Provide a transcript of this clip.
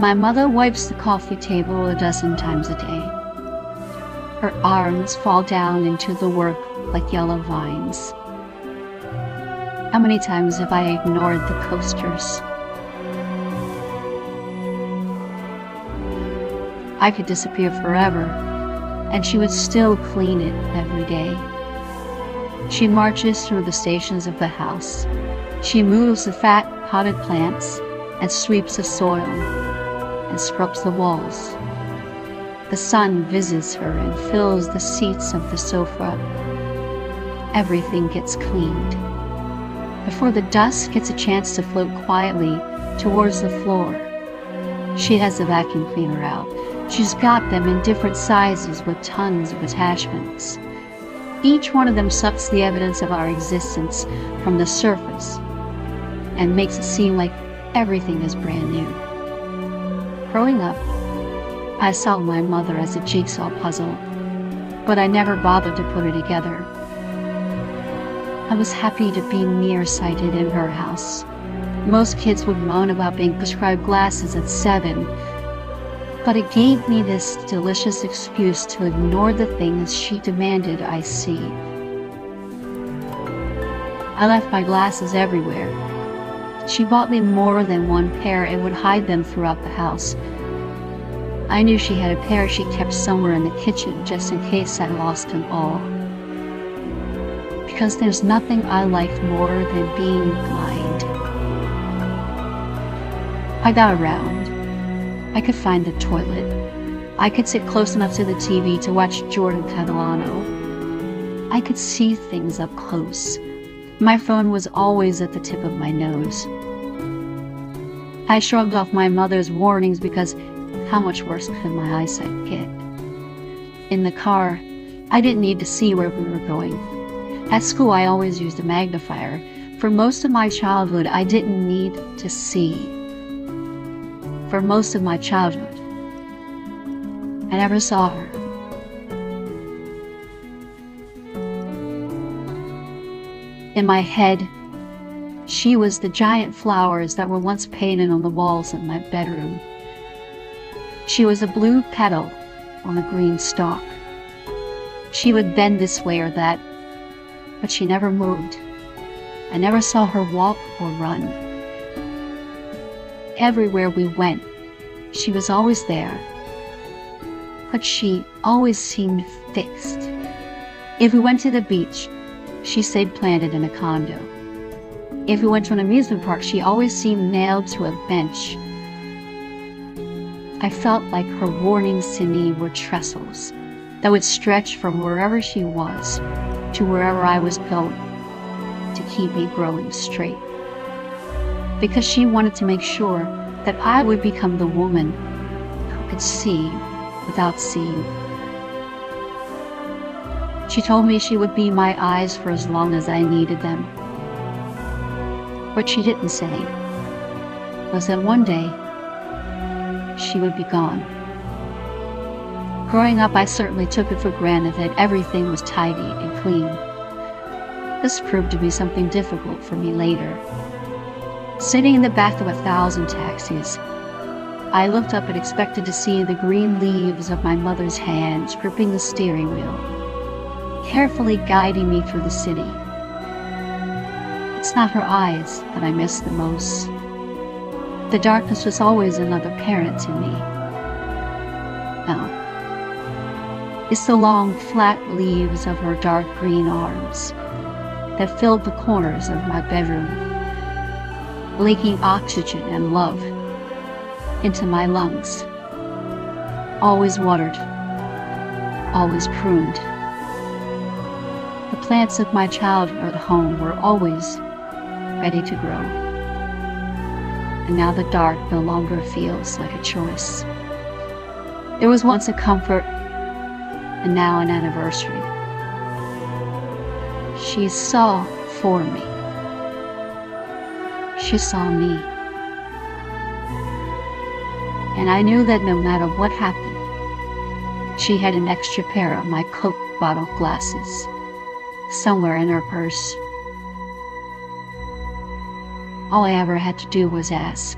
My mother wipes the coffee table a dozen times a day. Her arms fall down into the work like yellow vines. How many times have I ignored the coasters? I could disappear forever, and she would still clean it every day. She marches through the stations of the house. She moves the fat, potted plants and sweeps the soil and scrubs the walls. The sun visits her and fills the seats of the sofa. Everything gets cleaned. Before the dust gets a chance to float quietly towards the floor, she has the vacuum cleaner out. She's got them in different sizes with tons of attachments. Each one of them sucks the evidence of our existence from the surface and makes it seem like everything is brand new. Growing up, I saw my mother as a jigsaw puzzle, but I never bothered to put it together. I was happy to be nearsighted in her house. Most kids would moan about being prescribed glasses at 7, but it gave me this delicious excuse to ignore the things she demanded I see. I left my glasses everywhere. She bought me more than one pair and would hide them throughout the house. I knew she had a pair she kept somewhere in the kitchen just in case I lost them all. Because there's nothing I liked more than being blind. I got around. I could find the toilet. I could sit close enough to the TV to watch Jordan Catalano. I could see things up close. My phone was always at the tip of my nose. I shrugged off my mother's warnings because how much worse could my eyesight get? In the car, I didn't need to see where we were going. At school, I always used a magnifier. For most of my childhood, I didn't need to see. For most of my childhood, I never saw her. In my head, she was the giant flowers that were once painted on the walls of my bedroom. She was a blue petal on a green stalk. She would bend this way or that, but she never moved. I never saw her walk or run. Everywhere we went, she was always there, but she always seemed fixed. If we went to the beach, she stayed planted in a condo. If we went to an amusement park, she always seemed nailed to a bench. I felt like her warnings to me were trestles that would stretch from wherever she was to wherever I was going to keep me growing straight. Because she wanted to make sure that I would become the woman who could see without seeing. She told me she would be my eyes for as long as I needed them. What she didn't say was that one day she would be gone. Growing up, I certainly took it for granted that everything was tidy and clean. This proved to be something difficult for me later. Sitting in the back of 1,000 taxis, I looked up and expected to see the green leaves of my mother's hands gripping the steering wheel, carefully guiding me through the city. It's not her eyes that I miss the most. The darkness was always another parent to me. No. It's the long, flat leaves of her dark green arms that filled the corners of my bedroom, leaking oxygen and love into my lungs. Always watered, always pruned. The plants of my childhood home were always ready to grow. And now the dark no longer feels like a choice. There was once a comfort, and now an anniversary. She saw for me. She saw me. And I knew that no matter what happened, she had an extra pair of my Coke bottle glasses somewhere in her purse. All I ever had to do was ask.